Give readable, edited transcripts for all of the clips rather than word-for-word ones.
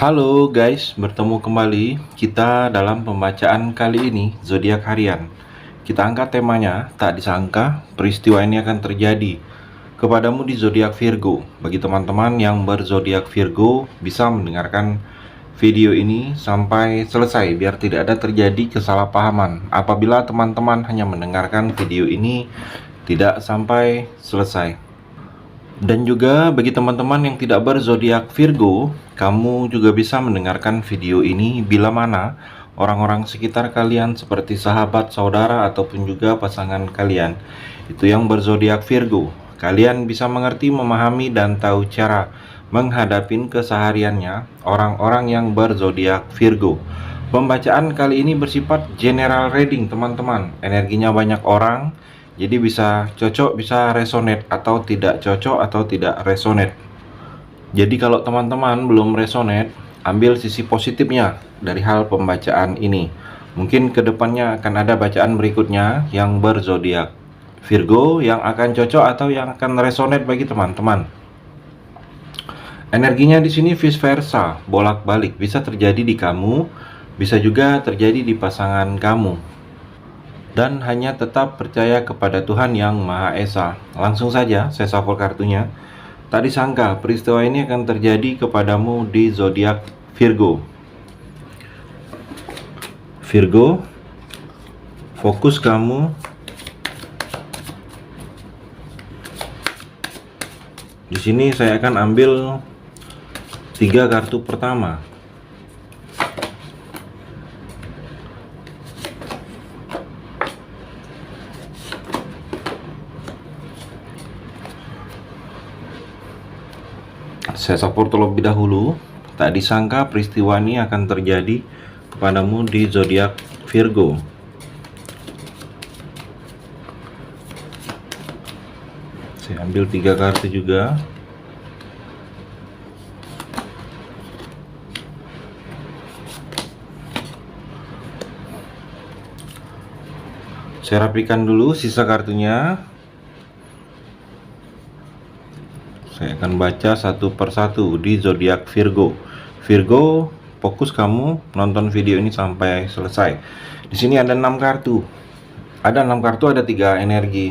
Halo guys, bertemu kembali kita dalam pembacaan kali ini, zodiak harian. Kita angkat temanya, tak disangka peristiwa ini akan terjadi kepadamu di zodiak Virgo. Bagi teman-teman yang berzodiak Virgo, bisa mendengarkan video ini sampai selesai biar tidak ada terjadi kesalahpahaman. Apabila teman-teman hanya mendengarkan video ini tidak sampai selesai. Dan juga bagi teman-teman yang tidak berzodiak Virgo, kamu juga bisa mendengarkan video ini bila mana orang-orang sekitar kalian seperti sahabat, saudara, ataupun juga pasangan kalian itu yang berzodiak Virgo. Kalian bisa mengerti, memahami, dan tahu cara menghadapi kesehariannya orang-orang yang berzodiak Virgo. Pembacaan kali ini bersifat general reading, teman-teman. Energinya banyak orang, jadi bisa cocok, bisa resonate, atau tidak cocok, atau tidak resonate. Jadi kalau teman-teman belum resonate, ambil sisi positifnya dari hal pembacaan ini. Mungkin kedepannya akan ada bacaan berikutnya yang berzodiak Virgo yang akan cocok atau yang akan resonate bagi teman-teman. Energinya di sini vice versa, bolak-balik, bisa terjadi di kamu, bisa juga terjadi di pasangan kamu. Dan hanya tetap percaya kepada Tuhan Yang Maha Esa. Langsung saja saya shuffle kartunya. Tak disangka peristiwa ini akan terjadi kepadamu di zodiak Virgo. Virgo, fokus kamu. Di sini saya akan ambil 3 kartu pertama. Saya support terlebih dahulu. Tak disangka peristiwa ini akan terjadi kepadamu di zodiak Virgo. Saya ambil 3 kartu juga. Saya rapikan dulu sisa kartunya. Saya akan baca satu persatu di zodiak Virgo. Virgo, fokus kamu nonton video ini sampai selesai. Di sini ada 6 kartu. Ada 6 kartu, ada 3 energi.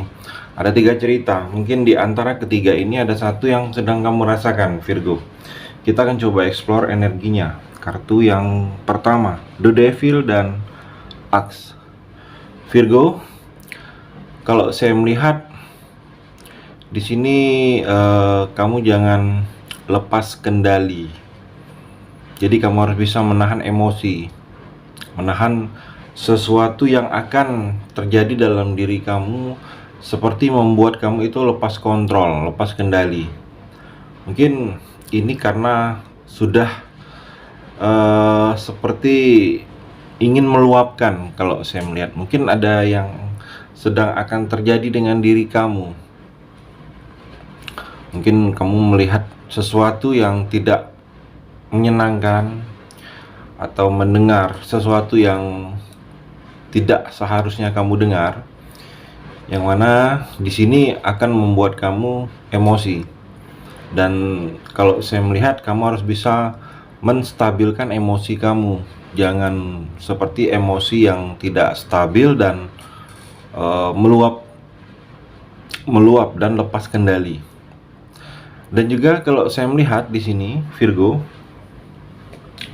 Ada 3 cerita. Mungkin di antara ketiga ini ada satu yang sedang kamu rasakan, Virgo. Kita akan coba explore energinya. Kartu yang pertama, The Devil dan Axe. Virgo, kalau saya melihat di sini kamu jangan lepas kendali. Jadi kamu harus bisa menahan emosi, menahan sesuatu yang akan terjadi dalam diri kamu, seperti membuat kamu itu lepas kontrol, lepas kendali. Mungkin ini karena sudah seperti ingin meluapkan. Kalau saya melihat mungkin ada yang sedang akan terjadi dengan diri kamu. Mungkin kamu melihat sesuatu yang tidak menyenangkan, atau mendengar sesuatu yang tidak seharusnya kamu dengar, yang mana di sini akan membuat kamu emosi. Dan kalau saya melihat kamu harus bisa menstabilkan emosi kamu. Jangan seperti emosi yang tidak stabil dan meluap dan lepas kendali. Dan juga kalau saya melihat di sini Virgo,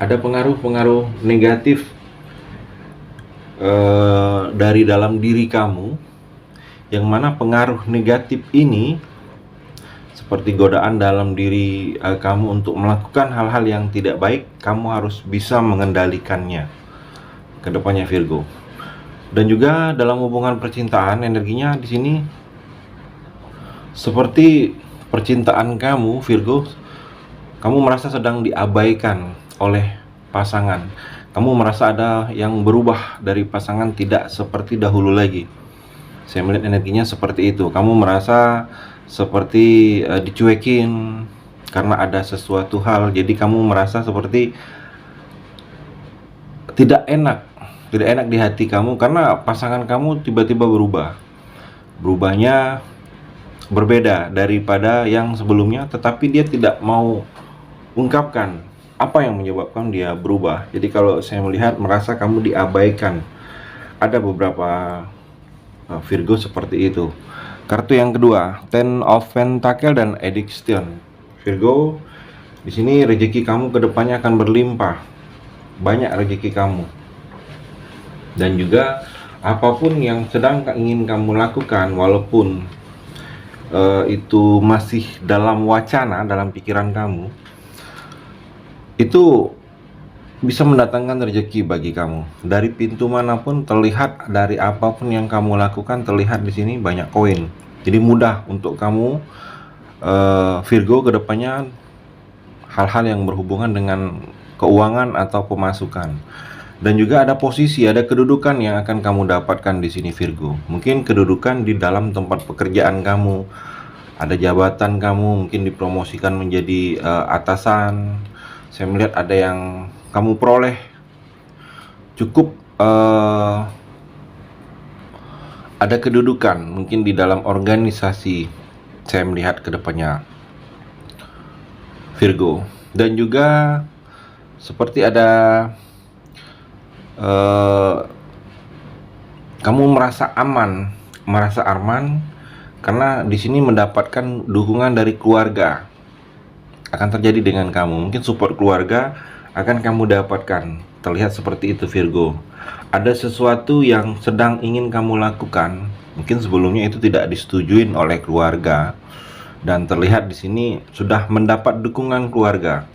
ada pengaruh-pengaruh negatif dari dalam diri kamu, yang mana pengaruh negatif ini seperti godaan dalam diri kamu untuk melakukan hal-hal yang tidak baik. Kamu harus bisa mengendalikannya ke depannya, Virgo. Dan juga dalam hubungan percintaan, energinya di sini seperti percintaan kamu, Virgo, kamu merasa sedang diabaikan oleh pasangan. Kamu merasa ada yang berubah dari pasangan, tidak seperti dahulu lagi. Saya melihat energinya seperti itu. Kamu merasa seperti dicuekin karena ada sesuatu hal. Jadi kamu merasa seperti tidak enak di hati kamu karena pasangan kamu tiba-tiba berubah. Berubahnya berbeda daripada yang sebelumnya, tetapi dia tidak mau ungkapkan apa yang menyebabkan dia berubah. Jadi kalau saya melihat merasa kamu diabaikan, ada beberapa Virgo seperti itu. Kartu yang kedua, Ten of Pentacle dan Addiction. Virgo, di sini rezeki kamu kedepannya akan berlimpah, banyak rezeki kamu. Dan juga apapun yang sedang ingin kamu lakukan, walaupun itu masih dalam wacana, dalam pikiran kamu, itu bisa mendatangkan rezeki bagi kamu. Dari pintu manapun terlihat, dari apapun yang kamu lakukan terlihat di sini banyak koin. Jadi mudah untuk kamu Virgo kedepannya hal-hal yang berhubungan dengan keuangan atau pemasukan. Dan juga ada posisi, ada kedudukan yang akan kamu dapatkan di sini Virgo. Mungkin kedudukan di dalam tempat pekerjaan kamu, ada jabatan kamu, mungkin dipromosikan menjadi atasan. Saya melihat ada yang kamu peroleh cukup ada kedudukan mungkin di dalam organisasi. Saya melihat kedepannya Virgo. Dan juga seperti ada kamu merasa aman karena di sini mendapatkan dukungan dari keluarga. Akan terjadi dengan kamu, mungkin support keluarga akan kamu dapatkan. Terlihat seperti itu Virgo. Ada sesuatu yang sedang ingin kamu lakukan, mungkin sebelumnya itu tidak disetujui oleh keluarga, dan terlihat di sini sudah mendapat dukungan keluarga.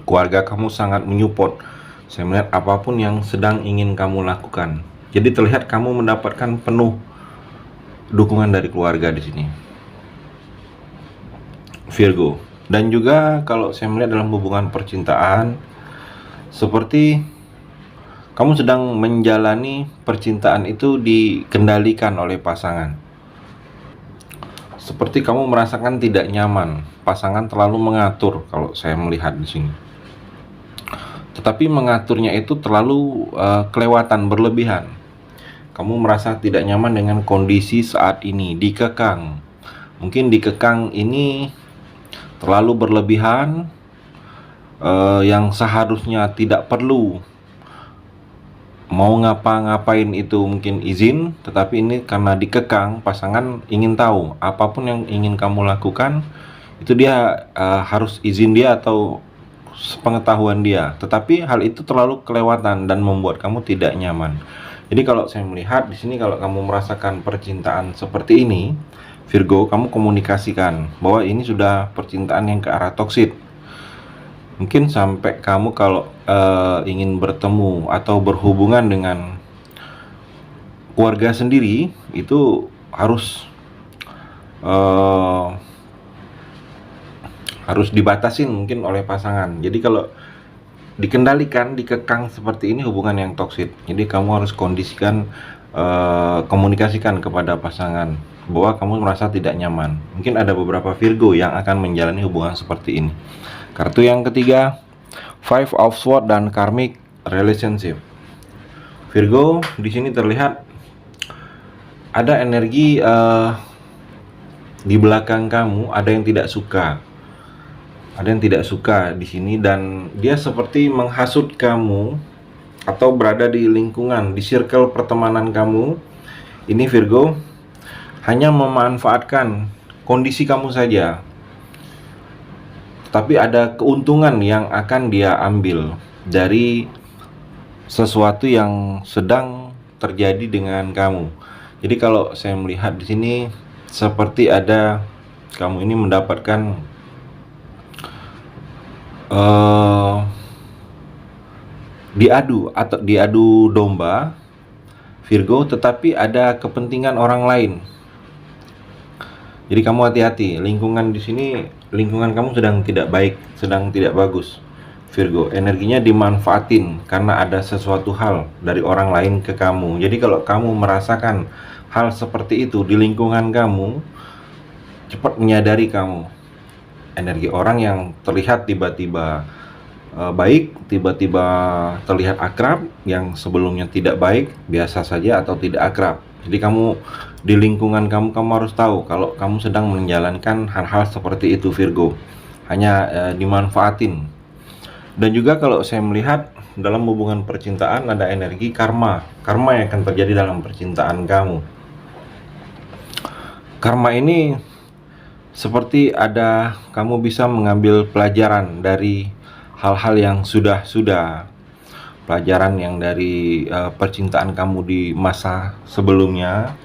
Keluarga kamu sangat menyupport. Saya melihat apapun yang sedang ingin kamu lakukan. Jadi terlihat kamu mendapatkan penuh dukungan dari keluarga di sini, Virgo. Dan juga kalau saya melihat dalam hubungan percintaan, seperti kamu sedang menjalani percintaan itu dikendalikan oleh pasangan. Seperti kamu merasakan tidak nyaman, pasangan terlalu mengatur kalau saya melihat di sini. Tetapi mengaturnya itu terlalu kelewatan, berlebihan. Kamu merasa tidak nyaman dengan kondisi saat ini, dikekang. Mungkin dikekang ini terlalu berlebihan, yang seharusnya tidak perlu. Mau ngapa-ngapain itu mungkin izin, tetapi ini karena dikekang, pasangan ingin tahu apapun yang ingin kamu lakukan, itu dia harus izin dia atau sepengetahuan dia. Tetapi hal itu terlalu kelewatan dan membuat kamu tidak nyaman. Jadi kalau saya melihat di sini, kalau kamu merasakan percintaan seperti ini Virgo, kamu komunikasikan bahwa ini sudah percintaan yang ke arah toksik. Mungkin sampai kamu kalau ingin bertemu atau berhubungan dengan keluarga sendiri, itu harus dibatasin mungkin oleh pasangan. Jadi kalau dikendalikan, dikekang seperti ini, hubungan yang toksik. Jadi kamu harus komunikasikan kepada pasangan bahwa kamu merasa tidak nyaman. Mungkin ada beberapa Virgo yang akan menjalani hubungan seperti ini. Kartu yang ketiga, Five of Swords dan Karmic Relationship. Virgo, di sini terlihat ada energi di belakang kamu, ada yang tidak suka. Ada yang tidak suka di sini, dan dia seperti menghasut kamu atau berada di lingkungan, di circle pertemanan kamu. Ini Virgo hanya memanfaatkan kondisi kamu saja, tapi ada keuntungan yang akan dia ambil dari sesuatu yang sedang terjadi dengan kamu. Jadi kalau saya melihat di sini seperti ada kamu ini mendapatkan diadu domba Virgo, tetapi ada kepentingan orang lain. Jadi kamu hati-hati, lingkungan di sini, lingkungan kamu sedang tidak baik, sedang tidak bagus Virgo. Energinya dimanfaatin karena ada sesuatu hal dari orang lain ke kamu. Jadi kalau kamu merasakan hal seperti itu di lingkungan kamu, cepat menyadari kamu. Energi orang yang terlihat tiba-tiba baik, tiba-tiba terlihat akrab, yang sebelumnya tidak baik, biasa saja atau tidak akrab. Jadi kamu di lingkungan kamu harus tahu kalau kamu sedang menjalankan hal-hal seperti itu Virgo. Hanya dimanfaatin. Dan juga kalau saya melihat dalam hubungan percintaan ada energi karma yang akan terjadi dalam percintaan kamu. Karma ini seperti ada kamu bisa mengambil pelajaran dari hal-hal yang sudah pelajaran yang dari percintaan kamu di masa sebelumnya.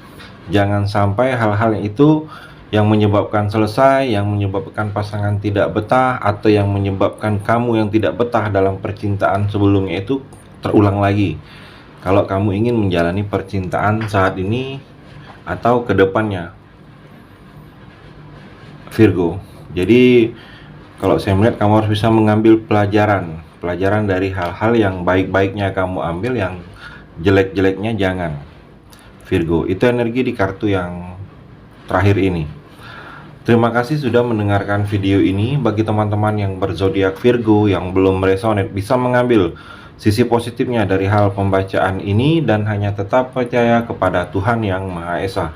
Jangan sampai hal-hal itu yang menyebabkan selesai, yang menyebabkan pasangan tidak betah, atau yang menyebabkan kamu yang tidak betah dalam percintaan sebelumnya itu terulang lagi. Kalau kamu ingin menjalani percintaan saat ini atau ke depannya, Virgo. Jadi kalau saya melihat kamu harus bisa mengambil pelajaran dari hal-hal yang baik-baiknya kamu ambil, yang jelek-jeleknya jangan, Virgo. Itu energi di kartu yang terakhir ini. Terima kasih sudah mendengarkan video ini. Bagi teman-teman yang berzodiak Virgo yang belum resonate, bisa mengambil sisi positifnya dari hal pembacaan ini dan hanya tetap percaya kepada Tuhan Yang Maha Esa.